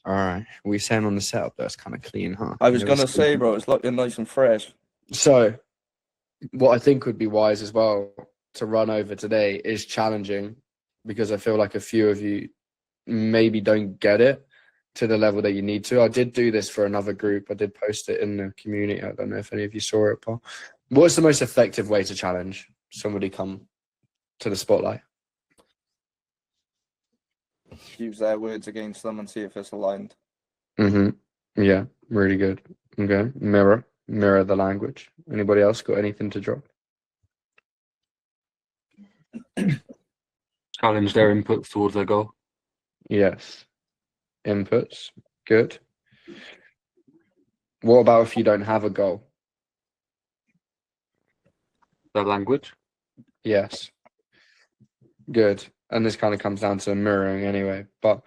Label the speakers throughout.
Speaker 1: All right. We saying on the setup that's kind of clean, huh?
Speaker 2: I was gonna say, bro, it's looking nice and fresh.
Speaker 1: So, what I think would be wise as well to run over today is challenging, because I feel like a few of you maybe don't get it to the level that you need to. I did do this for another group. I did post it in the community. I don't know if any of you saw it, but what's the most effective way to challenge somebody come to the spotlight?
Speaker 2: Use their words against them and see if it's aligned.
Speaker 1: Yeah, really good. Okay. Mirror the language. Anybody else got anything to drop?
Speaker 3: Challenge their inputs towards their goal.
Speaker 1: Yes. Inputs. Good. What about if you don't have a goal?
Speaker 3: Their language.
Speaker 1: Yes. Good. And this kind of comes down to mirroring anyway. But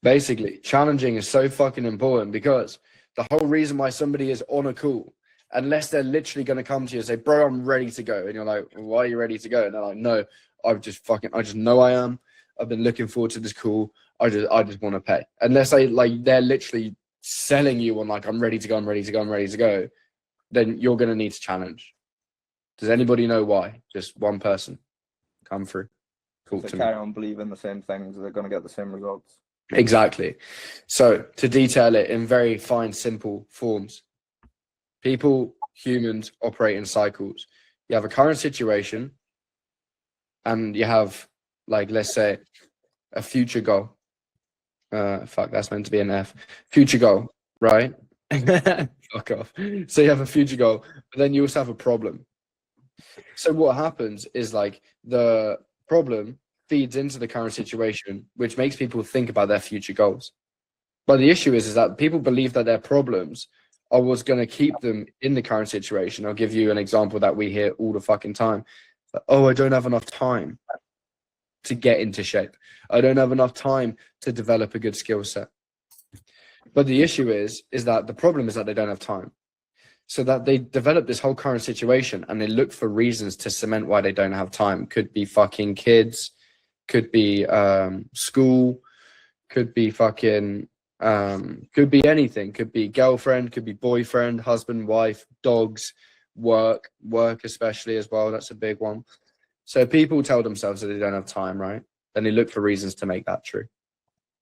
Speaker 1: basically, challenging is so fucking important, because the whole reason why somebody is on a call, unless they're literally going to come to you and say, bro, I'm ready to go. And you're like, why are you ready to go? And they're like, no, I just know I am. I've been looking forward to this call. I just want to pay. Unless they're literally selling you on like, I'm ready to go, then you're going to need to challenge. Does anybody know why? Just one person come through.
Speaker 2: If they carry on believing the same things, they're going to get the same results.
Speaker 1: Exactly. So to detail it in very fine, simple forms, humans operate in cycles. You have a current situation, and you have, like, let's say, a future goal. That's meant to be an F. Future goal, right? Fuck off. So you have a future goal, but then you also have a problem. So what happens is, like, the problem feeds into the current situation, which makes people think about their future goals. But the issue is that people believe that their problems are what's going to keep them in the current situation. I'll give you an example that we hear all the fucking time. Oh, I don't have enough time to get into shape. I don't have enough time to develop a good skill set. But the issue is that the problem is that they don't have time. So that they develop this whole current situation and they look for reasons to cement why they don't have time. Could be fucking kids, could be school, could be fucking, could be anything. Could be girlfriend, could be boyfriend, husband, wife, dogs, work especially as well. That's a big one. So people tell themselves that they don't have time, right? Then they look for reasons to make that true.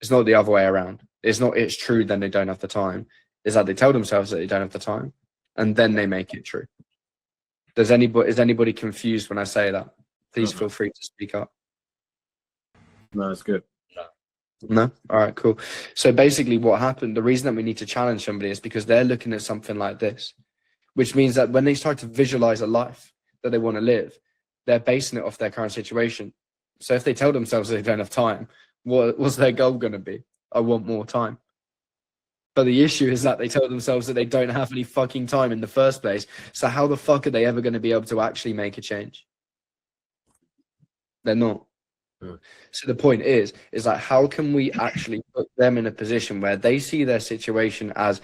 Speaker 1: It's not the other way around. It's true, then they don't have the time. It's that they tell themselves that they don't have the time, and then they make it true. Is anybody confused when I say that? Please feel free to speak up.
Speaker 4: No, it's good.
Speaker 1: No? All right, cool. So basically what happened, the reason that we need to challenge somebody is because they're looking at something like this, which means that when they start to visualize a life that they want to live, they're basing it off their current situation. So if they tell themselves they don't have time, what's their goal going to be? I want more time. But the issue is that they tell themselves that they don't have any fucking time in the first place. So how the fuck are they ever going to be able to actually make a change? They're not. So the point is like, how can we actually put them in a position where they see their situation as,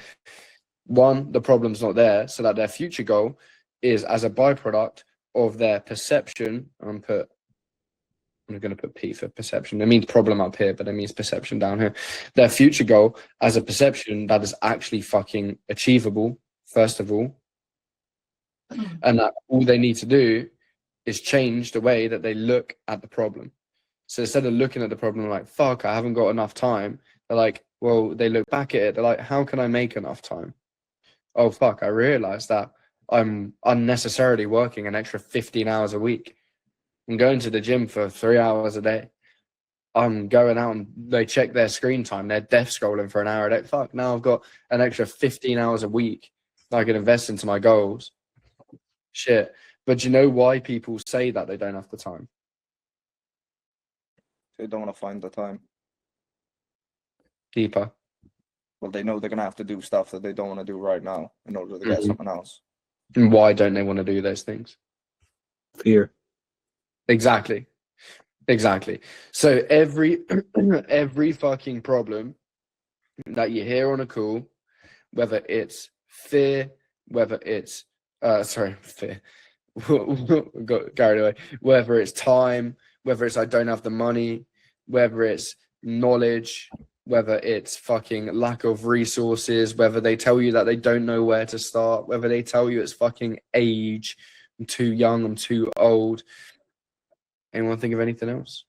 Speaker 1: one, the problem's not there, so that their future goal is as a byproduct of their perception. I'm going to put P for perception. It means problem up here, but it means perception down here. Their future goal as a perception that is actually fucking achievable, first of all. And that all they need to do is change the way that they look at the problem. So instead of looking at the problem like, fuck, I haven't got enough time, they're like, well, they look back at it, they're like, how can I make enough time? Oh, fuck, I realized that I'm unnecessarily working an extra 15 hours a week. I'm going to the gym for 3 hours a day. I'm going out and they check their screen time. They're death scrolling for an hour a day. Fuck, now I've got an extra 15 hours a week that I can invest into my goals. Shit. But you know why people say that they don't have the time?
Speaker 2: They don't want to find the time.
Speaker 1: Deeper.
Speaker 2: Well, they know they're going to have to do stuff that they don't want to do right now in order to get something else.
Speaker 1: And why don't they want to do those things?
Speaker 4: Fear.
Speaker 1: Exactly. So every fucking problem that you hear on a call, whether it's fear, whether it's fear, got carried away, whether it's time, whether it's I don't have the money, whether it's knowledge, whether it's fucking lack of resources, whether they tell you that they don't know where to start, whether they tell you it's fucking age, I'm too young, I'm too old. Anyone think of anything else?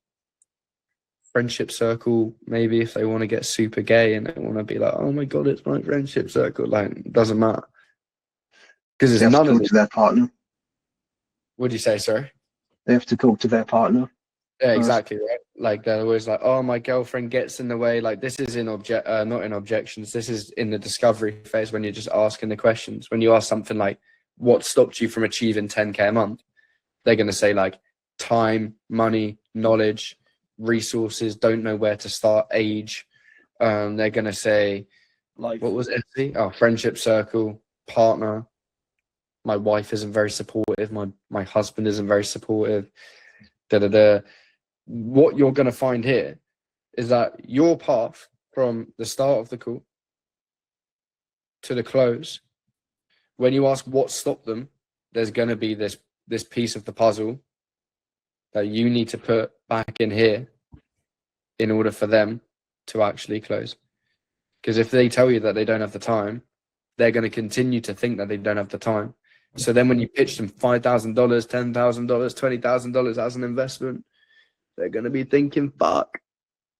Speaker 1: Friendship circle, maybe, if they want to get super gay and they want to be like, oh my god, it's my friendship circle. Like, it doesn't matter. Because it's
Speaker 5: They have
Speaker 1: none
Speaker 5: to
Speaker 1: of
Speaker 5: talk
Speaker 1: it.
Speaker 5: to their partner.
Speaker 1: What do you say, sorry?
Speaker 5: They have to talk to their partner.
Speaker 1: Yeah, exactly, right? Like, they're always like, oh, my girlfriend gets in the way. Like, this is in not in objections. This is in the discovery phase when you're just asking the questions. When you ask something like, what stopped you from achieving 10K a month? They're going to say, like, time, money, knowledge, resources, don't know where to start, age. They're going to say,
Speaker 2: Life.
Speaker 1: what was it? Oh, friendship circle, partner. My wife isn't very supportive. My husband isn't very supportive. What you're going to find here is that your path from the start of the call to the close, when you ask what stopped them, there's going to be this piece of the puzzle that you need to put back in here in order for them to actually close. Because if they tell you that they don't have the time, they're going to continue to think that they don't have the time. So then when you pitch them $5,000, $10,000, $20,000 as an investment, they're going to be thinking, fuck,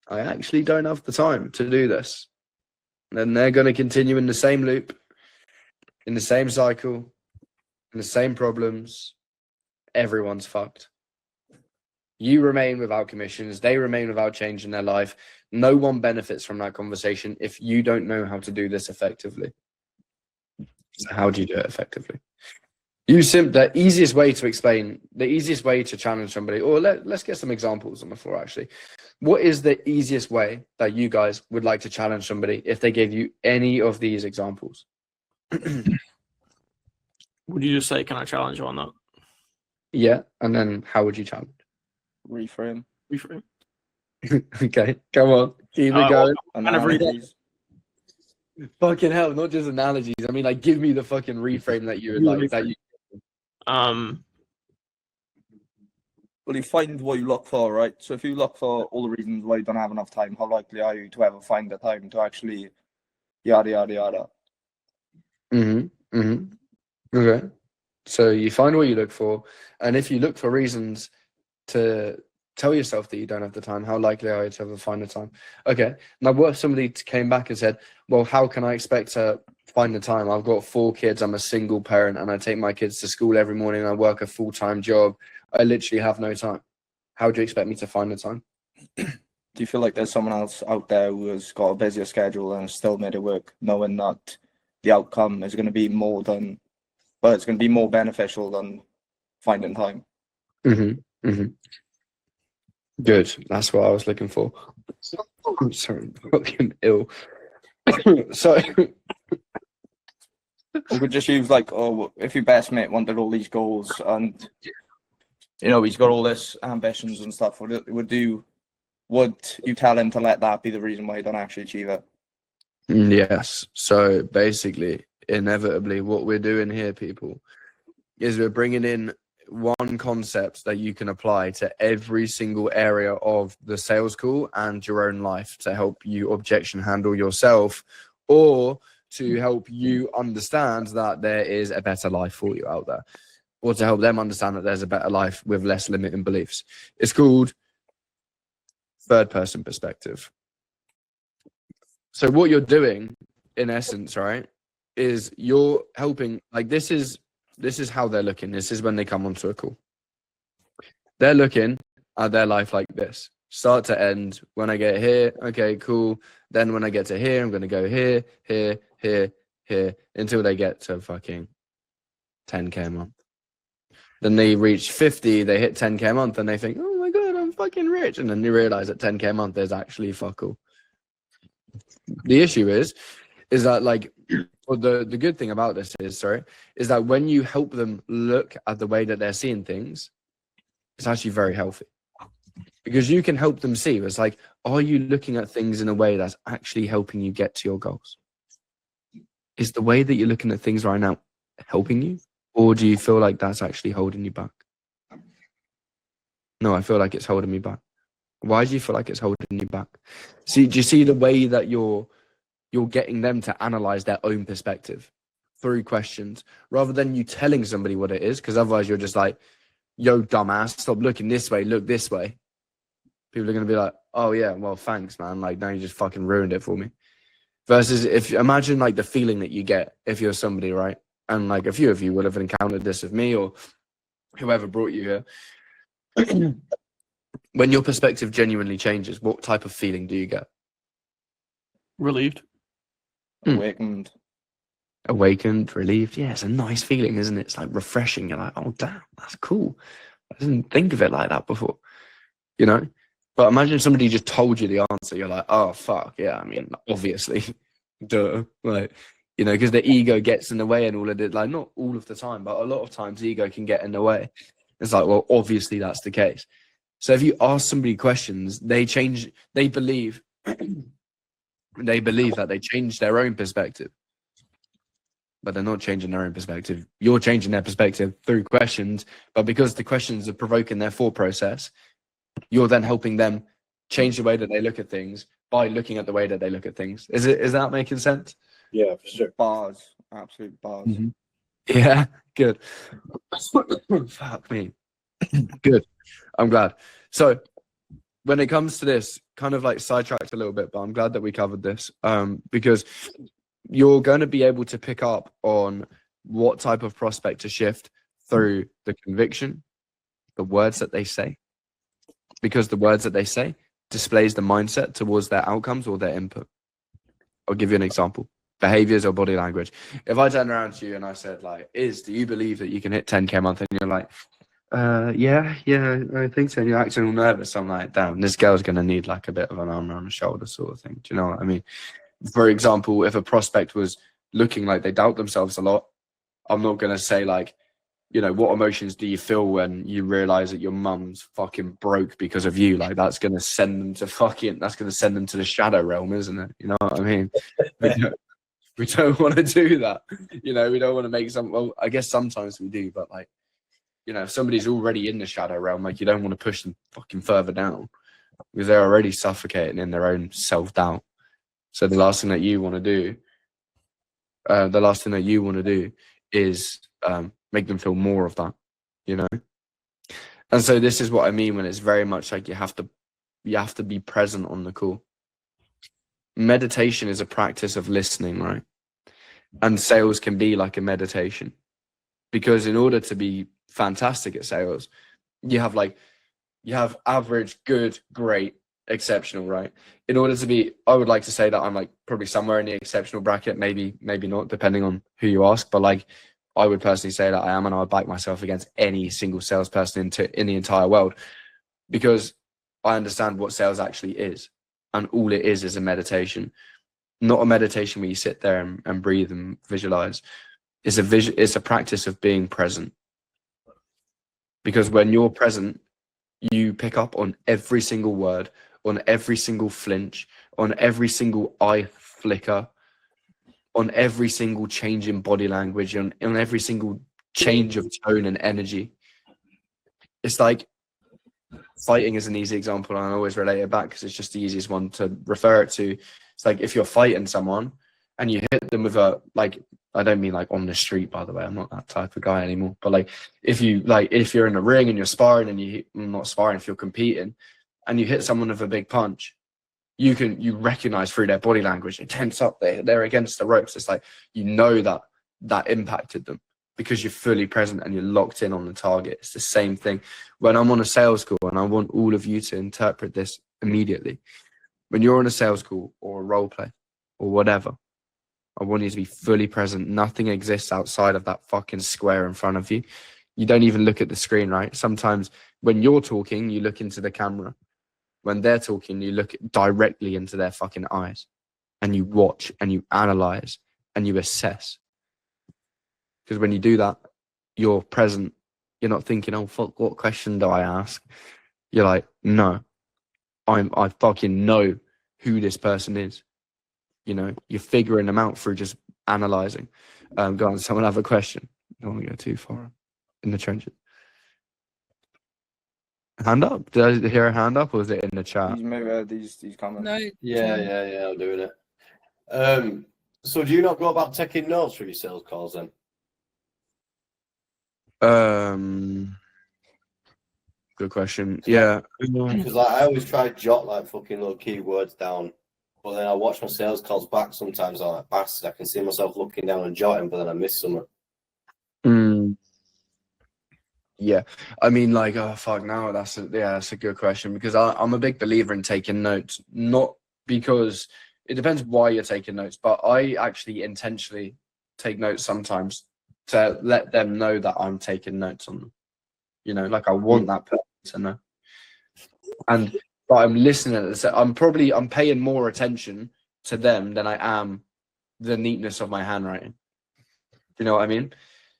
Speaker 1: I actually don't have the time to do this. And then they're going to continue in the same loop, in the same cycle, in the same problems. Everyone's fucked. You remain without commissions. They remain without change in their life. No one benefits from that conversation if you don't know how to do this effectively. So how do you do it effectively? The easiest way to challenge somebody, or let's get some examples on the floor actually. What is the easiest way that you guys would like to challenge somebody if they gave you any of these examples?
Speaker 6: Would you just say, can I challenge you on that?
Speaker 1: Yeah, and then how would you challenge?
Speaker 2: Reframe.
Speaker 6: Reframe.
Speaker 1: Okay, come on, keep it going.
Speaker 6: Kind of read
Speaker 2: Analogies.
Speaker 1: Fucking hell, not just analogies. I mean, like, give me the fucking reframe that you would like. That you.
Speaker 6: Um,
Speaker 2: Well, you find what you look for, right? So if you look for all the reasons why you don't have enough time, how likely are you to ever find the time to actually yada yada yada?
Speaker 1: Okay. So you find what you look for, and if you look for reasons to tell yourself that you don't have the time, how likely are you to ever find the time? Okay. Now, what if somebody came back and said, well, how can I expect to find the time? I've got 4 kids, I'm a single parent, and I take my kids to school every morning, I work a full-time job. I literally have no time. How do you expect me to find the time?
Speaker 2: Do you feel like there's someone else out there who has got a busier schedule and still made it work, knowing that the outcome is going to be more beneficial than finding time?
Speaker 1: Good. That's what I was looking for. I'm sorry, I'm fucking ill. So
Speaker 2: We could just use like, oh, if your best mate wanted all these goals and he's got all this ambitions and stuff, would you tell him to let that be the reason why you don't actually achieve it?
Speaker 1: yes. So basically, inevitably, what we're doing here, people, is we're bringing in one concept that you can apply to every single area of the sales call and your own life to help you objection handle yourself, or to help you understand that there is a better life for you out there, or to help them understand that there's a better life with less limiting beliefs. It's called third person perspective. So what you're doing in essence, right, is you're helping, like, this is how they're looking. This is when they come onto a call. They're looking at their life like this, start to end. When I get here, okay, cool. Then when I get to here, I'm going to go here, here, here, here, until they get to fucking 10K a month. Then they reach 50, they hit 10K a month, and they think, oh my God, I'm fucking rich. And then they realize that 10K a month is actually fuck all. The issue is that, like, well, the good thing about this is that when you help them look at the way that they're seeing things, it's actually very healthy. Because you can help them see, it's like, are you looking at things in a way that's actually helping you get to your goals? Is the way that you're looking at things right now helping you? Or do you feel like that's actually holding you back? No, I feel like it's holding me back. Why do you feel like it's holding you back? See, do you see the way that you're getting them to analyze their own perspective through questions rather than you telling somebody what it is? Because otherwise you're just like, yo, dumbass, stop looking this way, look this way. People are going to be like, oh yeah, well, thanks, man. Like, now you just fucking ruined it for me. Versus if imagine like the feeling that you get if you're somebody, right? And like a few of you would have encountered this with me or whoever brought you here. When your perspective genuinely changes, what type of feeling do you get?
Speaker 6: Relieved.
Speaker 2: Awakened.
Speaker 1: Awakened, relieved. Yeah, it's a nice feeling, isn't it? It's like refreshing. You're like, oh damn, that's cool. I didn't think of it like that before. You know? But imagine somebody just told you the answer. You're like, oh fuck, yeah, I mean, obviously. Duh. Like, you know, because the ego gets in the way and all of it. Like, not all of the time, but a lot of times the ego can get in the way. It's like, well, obviously that's the case. So if you ask somebody questions, they believe that they change their own perspective. But they're not changing their own perspective. You're changing their perspective through questions, but because the questions are provoking their thought process, you're then helping them change the way that they look at things by looking at the way that they look at things. Is that making sense?
Speaker 4: Yeah, for sure.
Speaker 2: Bars. Absolute bars.
Speaker 1: Mhm. Yeah, good. Fuck me. Good. I'm glad. So when it comes to this, kind of like sidetracked a little bit, but I'm glad that we covered this because you're going to be able to pick up on what type of prospect to shift through the conviction, the words that they say, because the words that they say displays the mindset towards their outcomes or their input. I'll give you an example. Behaviors or body language. If I turned around to you and I said, like, do you believe that you can hit 10K a month? And you're like, yeah, I think so. And you're acting all nervous. I'm like, damn, this girl's going to need like a bit of an arm around the shoulder sort of thing. Do you know what I mean? For example, if a prospect was looking like they doubt themselves a lot, I'm not going to say like, you know, what emotions do you feel when you realize that your mum's fucking broke because of you? Like, that's going to send them to the shadow realm, isn't it? You know what I mean? We don't want to do that. You know, we don't want to make well, I guess sometimes we do, but like, you know, if somebody's already in the shadow realm, like, you don't want to push them fucking further down because they're already suffocating in their own self-doubt. So the last thing that you want to do, is make them feel more of that, you know? And so this is what I mean when it's very much like you have to be present on the call. Meditation is a practice of listening, right? And sales can be like a meditation because in order to be fantastic at sales, you have average, good, great, exceptional, right? In order to be, I would like to say that I'm like probably somewhere in the exceptional bracket, maybe not, depending on who you ask, but like I would personally say that I am, and I would back myself against any single salesperson in the entire world because I understand what sales actually is, and all it is a meditation. Not a meditation where you sit there and breathe and visualize. It's a practice of being present. Because when you're present, you pick up on every single word, on every single flinch, on every single eye flicker, on every single change in body language, on every single change of tone and energy. It's like fighting is an easy example, and I always relate it back because it's just the easiest one to refer it to. It's like if you're fighting someone and you hit them with a, like, I don't mean like on the street, by the way, I'm not that type of guy anymore, but like if you're in a ring and you're sparring and if you're competing and you hit someone with a big punch, you recognize through their body language, they tense up, they're against the ropes. It's like, you know that impacted them because you're fully present and you're locked in on the target. It's the same thing when I'm on a sales call, and I want all of you to interpret this immediately. When you're on a sales call or a role play or whatever, I want you to be fully present. Nothing exists outside of that fucking square in front of you. You don't even look at the screen, right? Sometimes when you're talking, you look into the camera. When they're talking, you look directly into their fucking eyes and you watch and you analyze and you assess. Because when you do that, you're present. You're not thinking, oh, fuck, what question do I ask? You're like, no, I fucking know who this person is. You know, you're figuring them out through just analyzing. Go on, someone have a question. Don't want to go too far in the trenches. Hand up? Did I hear a hand up, or was it in the chat?
Speaker 2: These comments.
Speaker 7: No.
Speaker 8: Yeah, I'm doing it. So do you not go about taking notes for your sales calls then?
Speaker 1: Good question. Yeah.
Speaker 8: Because like, I always try to jot like fucking little keywords down, but then I watch my sales calls back sometimes. I'm like, bastard, I can see myself looking down and jotting, but then I miss something.
Speaker 1: Yeah, I mean, like, oh fuck, now that's a good question, because I'm a big believer in taking notes, not because it depends why you're taking notes, but I actually intentionally take notes sometimes to let them know that I'm taking notes on them. You know, like I want that person to know, but I'm listening at the I'm paying more attention to them than I am the neatness of my handwriting. You know what I mean?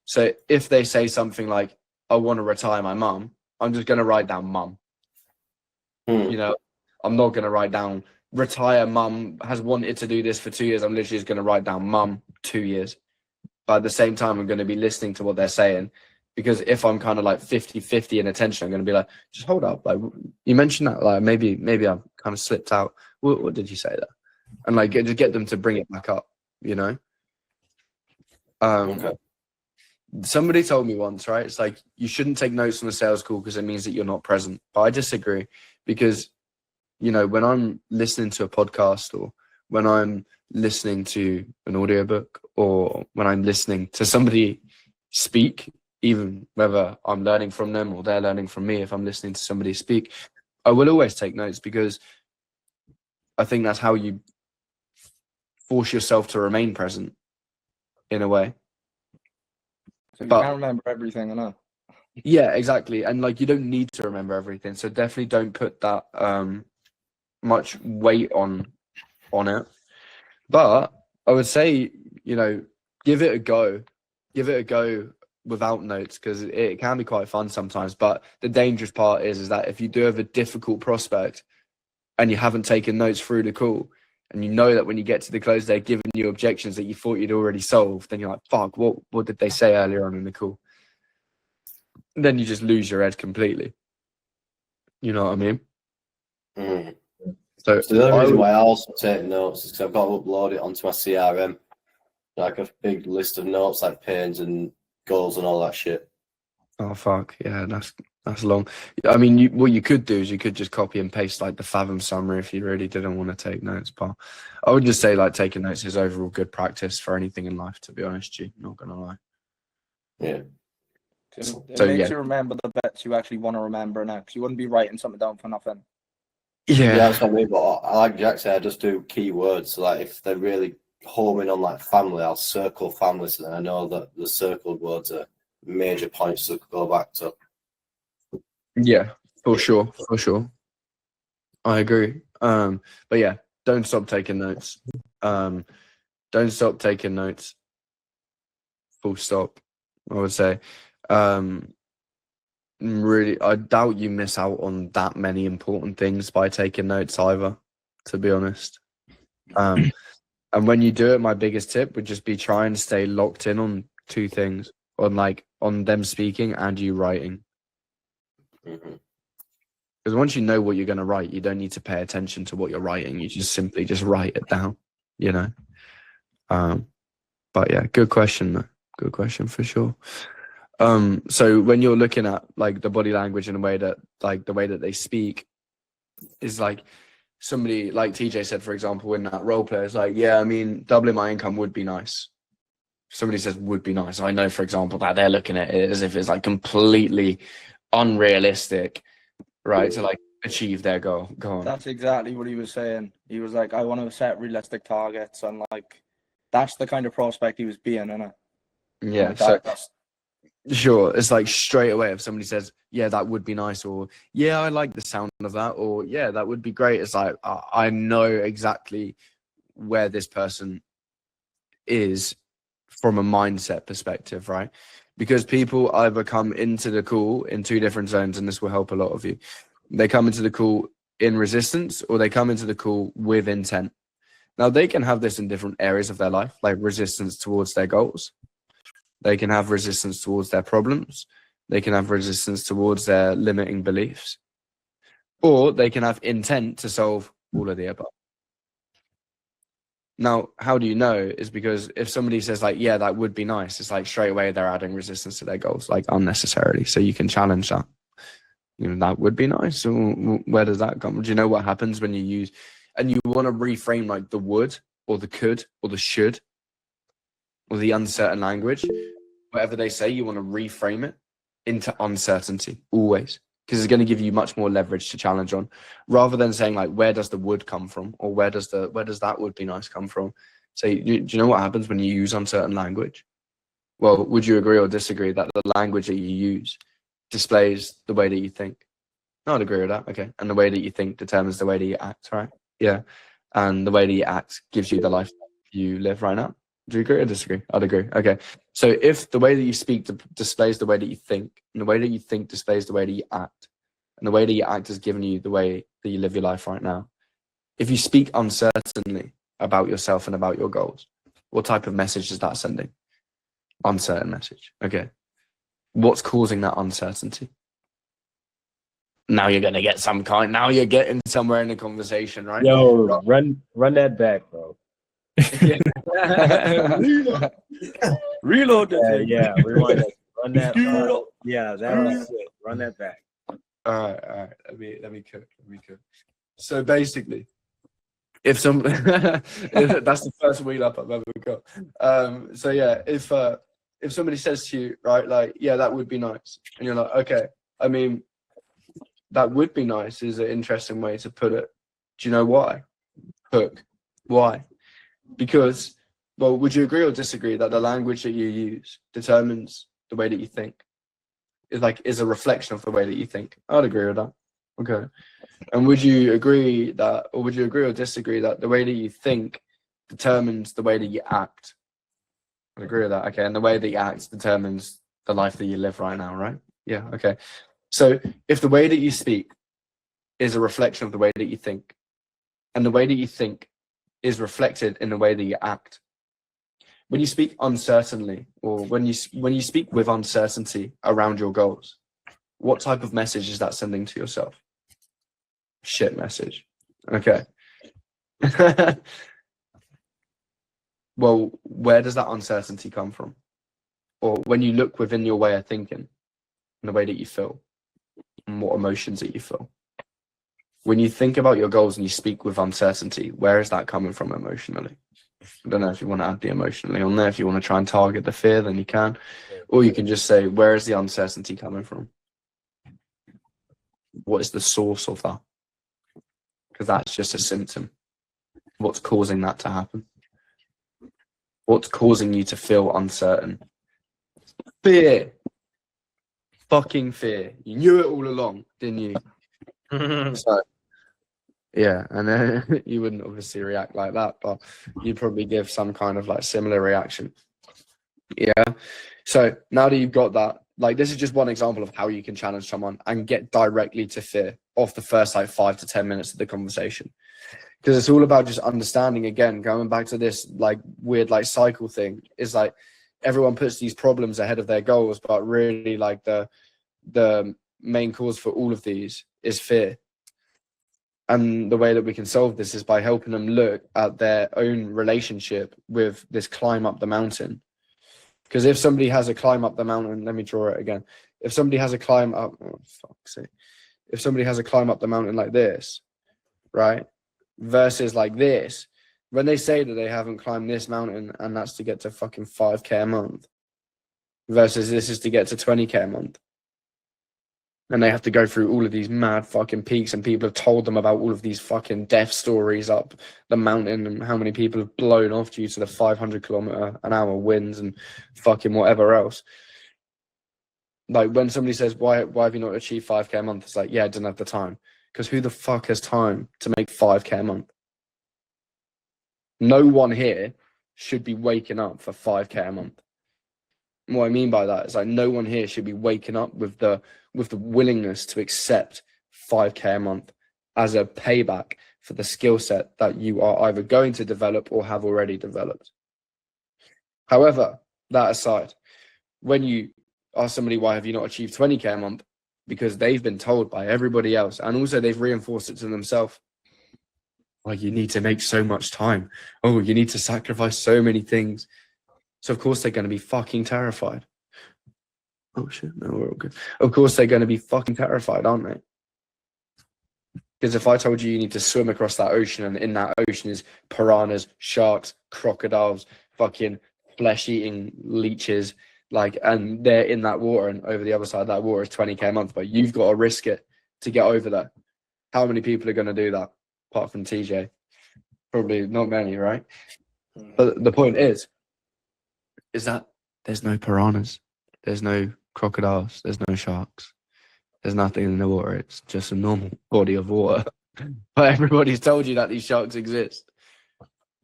Speaker 1: So if they say something like, I want to retire my mum, I'm just going to write down mum. You know, I'm not going to write down retire mum has wanted to do this for 2 years. I'm literally just going to write down mum 2 years. But at the same time, I'm going to be listening to what they're saying, because if I'm kind of like 50-50 in attention, I'm going to be like, just hold up. Like, you mentioned that, like, maybe I've kind of slipped out. What did you say there? And like, just get them to bring it back up, you know?
Speaker 8: Okay.
Speaker 1: Somebody told me once, right? It's like, you shouldn't take notes on a sales call because it means that you're not present. But I disagree, because, you know, when I'm listening to a podcast, or when I'm listening to an audiobook, or when I'm listening to somebody speak, even whether I'm learning from them or they're learning from me, if I'm listening to somebody speak, I will always take notes, because I think that's how you force yourself to remain present in a way.
Speaker 2: So you
Speaker 1: But-
Speaker 2: can't remember everything, I know.
Speaker 1: Yeah, exactly. And like, you don't need to remember everything. So definitely don't put that much weight on it. But I would say, you know, give it a go. Give it a go without notes, because it can be quite fun sometimes. But the dangerous part is that if you do have a difficult prospect and you haven't taken notes through the call, and you know that when you get to the close, they're giving you objections that you thought you'd already solved, then you're like, fuck, what did they say earlier on in the call? Then you just lose your head completely. You know what I mean? So
Speaker 8: the other reason why I also take notes is because I've got to upload it onto my CRM, like a big list of notes, like pains and goals and all that shit.
Speaker 1: Oh fuck, yeah, that's long. I mean, what you could do is you could just copy and paste like the Fathom summary if you really didn't want to take notes. But I would just say like taking notes is overall good practice for anything in life, to be honest, G. Not gonna lie.
Speaker 8: Yeah.
Speaker 2: It
Speaker 1: So,
Speaker 2: makes
Speaker 1: yeah.
Speaker 2: you remember the bits you actually want to remember now, because you wouldn't be writing something down for nothing.
Speaker 8: Yeah, that's what I mean. But I like Jack said, I just do keywords. Like if they're really homing on like family, I'll circle family, so then I know that the circled words are major points to go back to.
Speaker 1: Yeah, for sure. I agree. But yeah, don't stop taking notes. Don't stop taking notes. Full stop, I would say. Really, I doubt you miss out on that many important things by taking notes either, to be honest. And when you do it, my biggest tip would just be try and stay locked in on two things, on them speaking and you writing. Because once you know what you're going to write, you don't need to pay attention to what you're writing. You just simply just write it down, you know? But yeah, good question, though. Good question for sure. So when you're looking at like the body language in a way that like the way that they speak is like somebody like TJ said, for example, in that role play, it's like, yeah, I mean, doubling my income would be nice. Somebody says would be nice. I know, for example, that they're looking at it as if it's like completely unrealistic, right? To like achieve their goal. Go on.
Speaker 2: That's exactly what he was saying. He was like, I want to set realistic targets, and like that's the kind of prospect he was being, innit?
Speaker 1: Yeah.
Speaker 2: Like,
Speaker 1: So
Speaker 2: that's
Speaker 1: sure, it's like straight away if somebody says, yeah, that would be nice, or yeah, I like the sound of that, or yeah, that would be great. It's like, I know exactly where this person is from a mindset perspective, right? Because people either come into the call in two different zones, and this will help a lot of you. They come into the call in resistance, or they come into the call with intent. Now, they can have this in different areas of their life, like resistance towards their goals. They can have resistance towards their problems. They can have resistance towards their limiting beliefs. or they can have intent to solve all of the above. Now, how do you know? Is because if somebody says like, yeah, that would be nice, it's like straight away they're adding resistance to their goals, like unnecessarily. So you can challenge that. You know, that would be nice. So where does that come? Do you know what happens when you use, and you want to reframe like the would or the could or the should or the uncertain language, whatever they say, you want to reframe it into uncertainty always, because it's going to give you much more leverage to challenge on, rather than saying like, where does the would come from, or where does that would be nice come from. So do you know what happens when you use uncertain language? Well, would you agree or disagree that the language that you use displays the way that you think? No, I'd agree with that. Okay. And the way that you think determines the way that you act, right? Yeah. And the way that you act gives you the life you live right now. Do you agree or disagree? I'd agree. Okay. So if the way that you speak displays the way that you think, and the way that you think displays the way that you act, and the way that you act has given you the way that you live your life right now, if you speak uncertainly about yourself and about your goals, what type of message is that sending? Uncertain message. Okay. What's causing that uncertainty? Now you're gonna get now you're getting somewhere in the conversation, right?
Speaker 4: Yo, run that back, bro.
Speaker 2: Reload.
Speaker 4: Yeah, rewind that. Run that. Yeah, that was it. Run that back.
Speaker 1: All right. Let me cook. So basically, if some that's the first wheel up I've ever got. So yeah, if somebody says to you, right, like, yeah, that would be nice, and you're like, okay, I mean, that would be nice is an interesting way to put it. Do you know why? Hook. Why? Because, well, would you agree or disagree that the language that you use determines the way that you think? Is a reflection of the way that you think. I'd agree with that. Okay. And would you agree or disagree that the way that you think determines the way that you act? I'd agree with that. Okay. And the way that you act determines the life that you live right now, right? Yeah. Okay. So if the way that you speak is a reflection of the way that you think, and the way that you think is reflected in the way that you act, when you speak uncertainly, or when you speak with uncertainty around your goals, what type of message is that sending to yourself? Shit message. Okay. Well, where does that uncertainty come from? Or when you look within your way of thinking and the way that you feel and what emotions that you feel, when you think about your goals and you speak with uncertainty, where is that coming from emotionally? I don't know if you want to add the emotionally on there. If you want to try and target the fear, then you can. Or you can just say, where is the uncertainty coming from? What is the source of that? Because that's just a symptom. What's causing that to happen? What's causing you to feel uncertain? Fear. Fucking fear. You knew it all along, didn't you? So, yeah, and then you wouldn't obviously react like that, but you'd probably give some kind of like similar reaction. Yeah. So now that you've got that, like, this is just one example of how you can challenge someone and get directly to fear off the first like 5 to 10 minutes of the conversation. Because it's all about just understanding, again, going back to this like weird like cycle thing, is like everyone puts these problems ahead of their goals, but really like the main cause for all of these is fear. And the way that we can solve this is by helping them look at their own relationship with this climb up the mountain. Because if somebody has a climb up the mountain, let me draw it again. If somebody has a climb up, if somebody has a climb up the mountain like this, right, versus like this, when they say that they haven't climbed this mountain and that's to get to fucking 5K a month, versus this is to get to 20K a month, and they have to go through all of these mad fucking peaks, and people have told them about all of these fucking death stories up the mountain and how many people have blown off due to the 500km/h winds and fucking whatever else. Like when somebody says, why have you not achieved 5K a month? It's like, yeah, I didn't have the time. Because who the fuck has time to make 5K a month? No one here should be waking up for 5K a month. And what I mean by that is like no one here should be waking up with the willingness to accept 5K a month as a payback for the skill set that you are either going to develop or have already developed. However, that aside, when you ask somebody, why have you not achieved 20K a month? because they've been told by everybody else, and also they've reinforced it to themselves. Like, you need to make so much time. Oh, you need to sacrifice so many things. So of course they're going to be fucking terrified. Oh shit, no, we're all good. Of course they're going to be fucking terrified, aren't they? Because if I told you need to swim across that ocean, and in that ocean is piranhas, sharks, crocodiles, fucking flesh-eating leeches, like, and they're in that water, and over the other side of that water is 20k a month, but you've got to risk it to get over there. How many people are going to do that, apart from TJ? Probably not many, right? But the point is that there's no piranhas, there's no crocodiles, there's no sharks, there's nothing in the water. It's just a normal body of water. But everybody's told you that these sharks exist.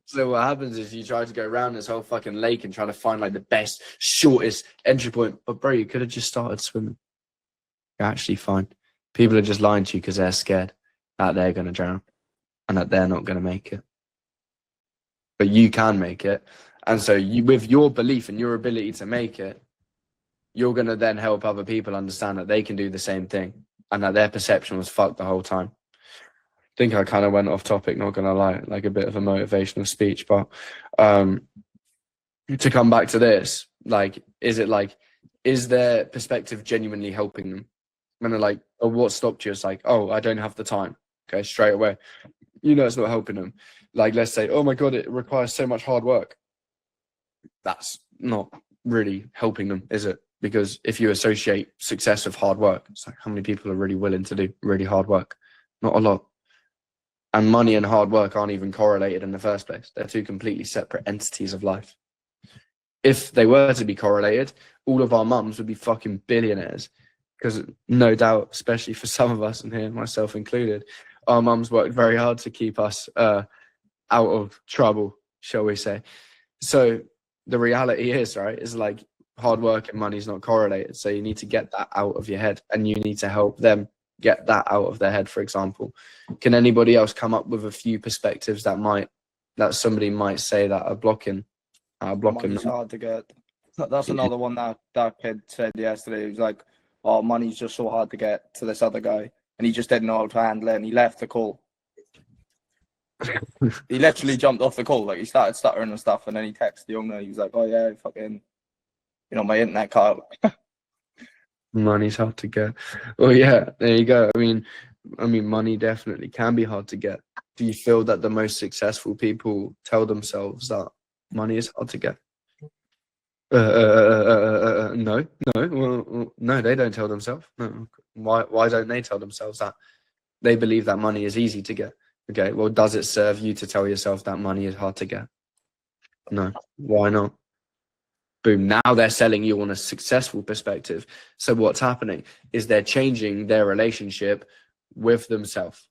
Speaker 1: So what happens is you try to go around this whole fucking lake and try to find like the best, shortest entry point. But bro, you could have just started swimming. You're actually fine. People are just lying to you because they're scared that they're going to drown and that they're not going to make it. But you can make it. And so you, with your belief and your ability to make it, you're going to then help other people understand that they can do the same thing and that their perception was fucked the whole time. I think I kind of went off topic, not going to lie, like a bit of a motivational speech. But to come back to this, like, is their perspective genuinely helping them? When they're like, oh, what stopped you? It's like, oh, I don't have the time. Okay, straight away. You know it's not helping them. Like, let's say, oh my God, it requires so much hard work. That's not really helping them, is it? Because if you associate success with hard work, it's like, how many people are really willing to do really hard work? Not a lot. And money and hard work aren't even correlated in the first place. They're two completely separate entities of life. If they were to be correlated, all of our mums would be fucking billionaires. Because no doubt, especially for some of us in here, myself included, our mums worked very hard to keep us out of trouble, shall we say. So the reality is, right, is like hard work and money is not correlated. So you need to get that out of your head, and you need to help them get that out of their head, for example. Can anybody else come up with a few perspectives that somebody might say that are blocking
Speaker 2: Money's hard to get. That's another one that kid said yesterday. He was like, oh, money's just so hard to get to this other guy. And he just didn't know how to handle it, and he left the call. He literally jumped off the call. Like, he started stuttering and stuff, and then he texted the owner. He was like, oh yeah, fucking, you know, my internet cut out.
Speaker 1: Money's hard to get. Well, yeah, there you go. I mean, money definitely can be hard to get. Do you feel that the most successful people tell themselves that money is hard to get? No. Well, no, they don't tell themselves. No. Why don't they tell themselves that? They believe that money is easy to get. Okay, well, does it serve you to tell yourself that money is hard to get? No. Why not? Boom, now they're selling you on a successful perspective. So what's happening is they're changing their relationship with themselves.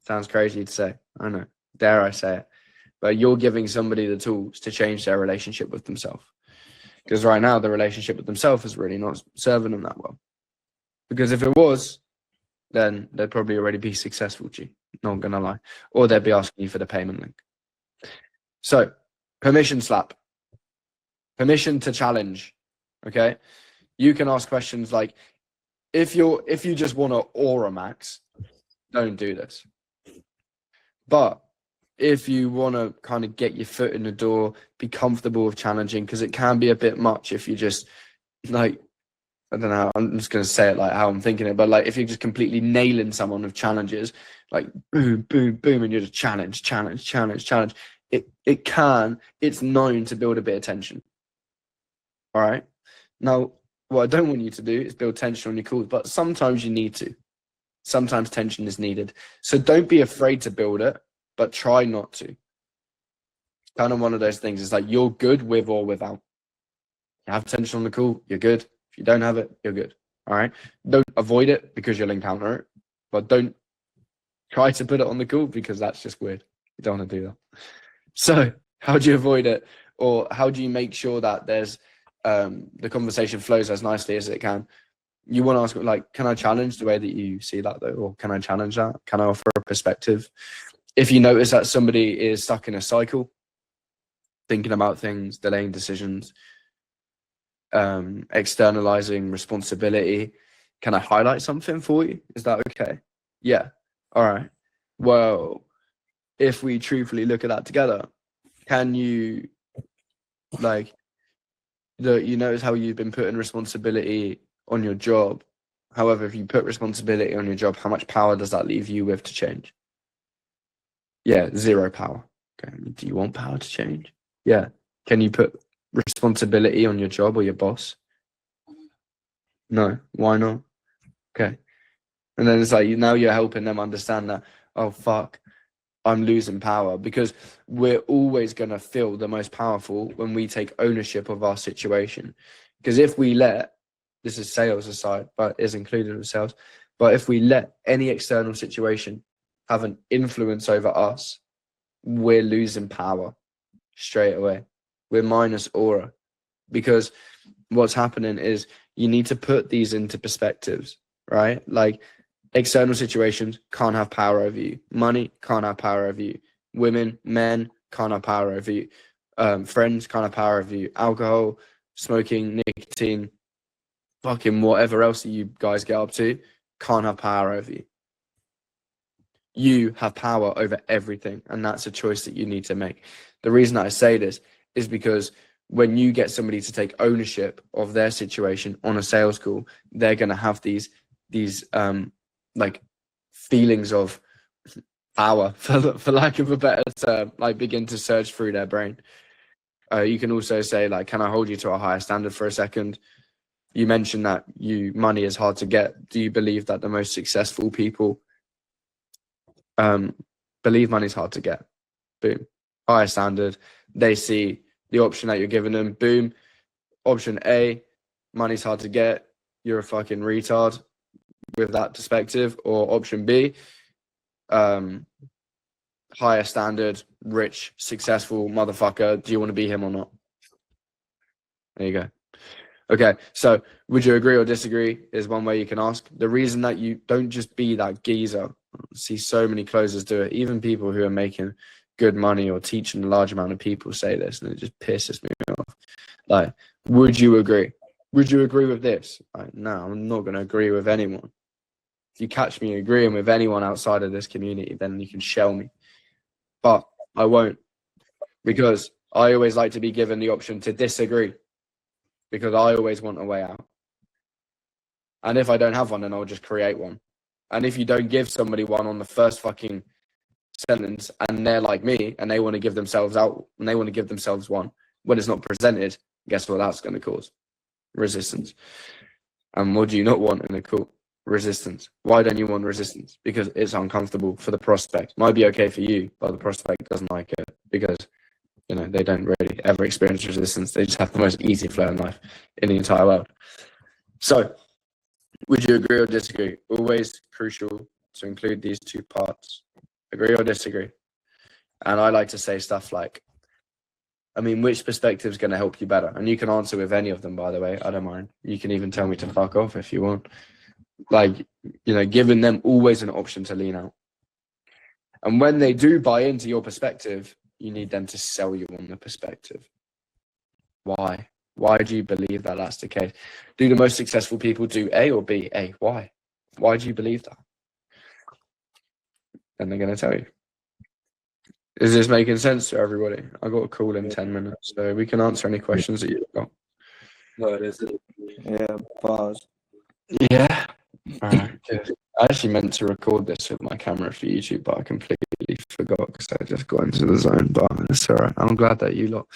Speaker 1: Sounds crazy to say, I know, dare I say it. But you're giving somebody the tools to change their relationship with themselves. Because right now, the relationship with themselves is really not serving them that well. Because if it was, then they'd probably already be successful, G, not gonna lie. Or they'd be asking you for the payment link. So, permission slap. Permission to challenge, okay? You can ask questions like, if you just want to aura max, don't do this. But if you want to kind of get your foot in the door, be comfortable with challenging, because it can be a bit much if you just, like, I don't know, I'm just going to say it like how I'm thinking it, but like if you're just completely nailing someone with challenges, like boom, boom, boom, and you're just challenge. It's known to build a bit of tension. All right. Now, what I don't want you to do is build tension on your calls, but sometimes you need to. Sometimes tension is needed. So don't be afraid to build it, but try not to. Kind of one of those things. It's like you're good with or without. You have tension on the call, you're good. If you don't have it, you're good. All right. Don't avoid it because you'll encounter it, but don't try to put it on the call because that's just weird. You don't want to do that. So how do you avoid it? Or how do you make sure that there's the conversation flows as nicely as it can? You want to ask, like, can I challenge the way that you see that though? Or can I challenge that? Can I offer a perspective? If you notice that somebody is stuck in a cycle, thinking about things, delaying decisions, externalizing responsibility, can I highlight something for you? Is that okay? Yeah. All right. Well, if we truthfully look at that together, can you, like, you notice how you've been putting responsibility on your job? However, if you put responsibility on your job, how much power does that leave you with to change? Yeah, 0 power. Okay. Do you want power to change? Yeah. Can you put responsibility on your job or your boss? No. Why not? Okay. And then it's like now you're helping them understand that, oh, fuck, I'm losing power, because we're always going to feel the most powerful when we take ownership of our situation. Because if we let, this is sales aside, but is included with sales, but if we let any external situation have an influence over us, we're losing power straight away. We're minus aura, because what's happening is you need to put these into perspectives, right? Like, external situations can't have power over you. Money can't have power over you. Women, men can't have power over you. Friends can't have power over you. Alcohol, smoking, nicotine, fucking whatever else that you guys get up to can't have power over you. You have power over everything, and that's a choice that you need to make. The reason I say this is because when you get somebody to take ownership of their situation on a sales call, they're going to have these like feelings of power, for lack of a better term, like begin to surge through their brain. You can also say, like, can I hold you to a higher standard for a second? You mentioned that money is hard to get. Do you believe that the most successful people believe money's hard to get? Boom. Higher standard. They see the option that you're giving them. Boom. Option A, money's hard to get. You're a fucking retard with that perspective. Or option B, higher standard, rich, successful motherfucker. Do you want to be him or not? There you go. Okay, so would you agree or disagree is one way you can ask. The reason that you don't just be that geezer, I see so many closers do it, even people who are making good money or teaching a large amount of people say this, and it just pisses me off. Like, would you agree? Would you agree with this? Like, no, I'm not going to agree with anyone. If you catch me agreeing with anyone outside of this community, then you can shell me. But I won't, because I always like to be given the option to disagree, because I always want a way out. And if I don't have one, then I'll just create one. And if you don't give somebody one on the first fucking sentence, and they're like me, and they want to give themselves out, and they want to give themselves one, when it's not presented, guess what that's going to cause? Resistance. And what do you not want in a call? Resistance. Why don't you want resistance? Because it's uncomfortable for the prospect. Might be okay for you, but the prospect doesn't like it, because they don't really ever experience resistance. They just have the most easy flow in life in the entire world. So, would you agree or disagree? Always crucial to include these two parts. Agree or disagree? And I like to say stuff like, which perspective is going to help you better? And you can answer with any of them, by the way. I don't mind. You can even tell me to fuck off if you want. Like, giving them always an option to lean out. And when they do buy into your perspective, you need them to sell you on the perspective. Why? Why do you believe that that's the case? Do the most successful people do A or B? A. Why? Why do you believe that? And they're going to tell you. Is this making sense to everybody? I got a call in 10 minutes, so we can answer any questions that you've got.
Speaker 3: No, it is.
Speaker 2: Yeah, pause.
Speaker 1: Yeah. All right. Good. I actually meant to record this with my camera for YouTube, but I completely forgot because I just got into the zone. But it's all right. I'm glad that you lot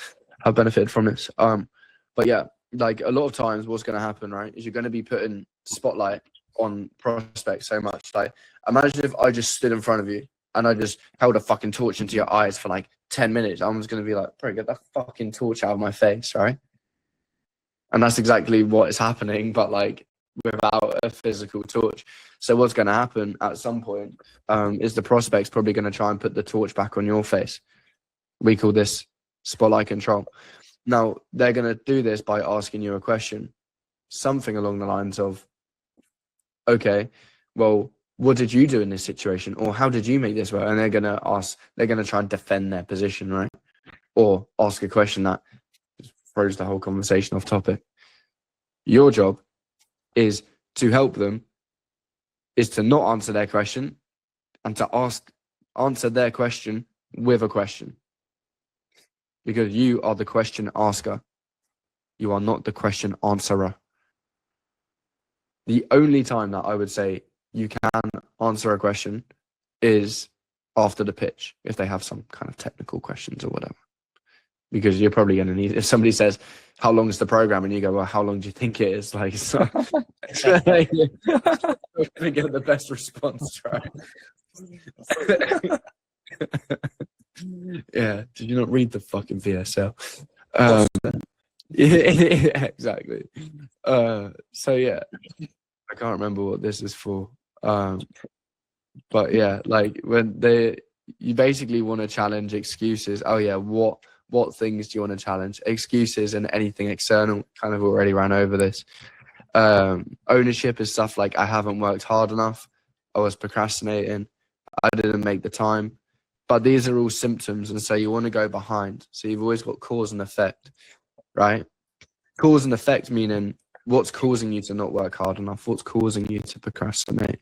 Speaker 1: have benefited from this. But yeah, like a lot of times, what's going to happen, right, is you're going to be putting spotlight on prospects so much. Like, imagine if I just stood in front of you and I just held a fucking torch into your eyes for like 10 minutes. I'm just going to be like, bro, get that fucking torch out of my face, right? And that's exactly what is happening, but like without a physical torch. So what's going to happen at some point is the prospect's probably going to try and put the torch back on your face. We call this spotlight control. Now, they're going to do this by asking you a question, something along the lines of, okay, well, what did you do in this situation? Or how did you make this work? And they're going to try and defend their position, right? Or ask a question that throws the whole conversation off topic. Your job is to help them is to not answer their question and to answer their question with a question. Because you are the question asker. You are not the question answerer. The only time that I would say you can answer a question is after the pitch, if they have some kind of technical questions or whatever. Because you're probably going to need, if somebody says, how long is the program? And you go, well, how long do you think it is? Like, it's not, you're going to get the best response, right? Yeah. Did you not read the fucking VSL? Yeah, exactly. So yeah, I can't remember what this is for. But yeah, like when you basically want to challenge excuses. Oh yeah, what things do you want to challenge? Excuses and anything external. Kind of already ran over this. Ownership is stuff like I haven't worked hard enough. I was procrastinating. I didn't make the time. But these are all symptoms, and so you want to go behind. So you've always got cause and effect, right? Cause and effect meaning what's causing you to not work hard enough? What's causing you to procrastinate?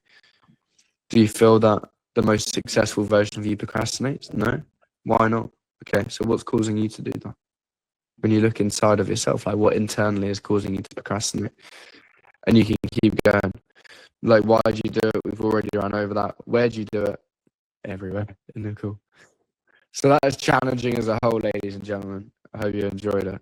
Speaker 1: Do you feel that the most successful version of you procrastinates? No? Why not? Okay, so what's causing you to do that? When you look inside of yourself, like what internally is causing you to procrastinate? And you can keep going. Like, why do you do it? We've already run over that. Where do you do it? Everywhere. Isn't it cool? So that is challenging as a whole, ladies and gentlemen. I hope you enjoyed it.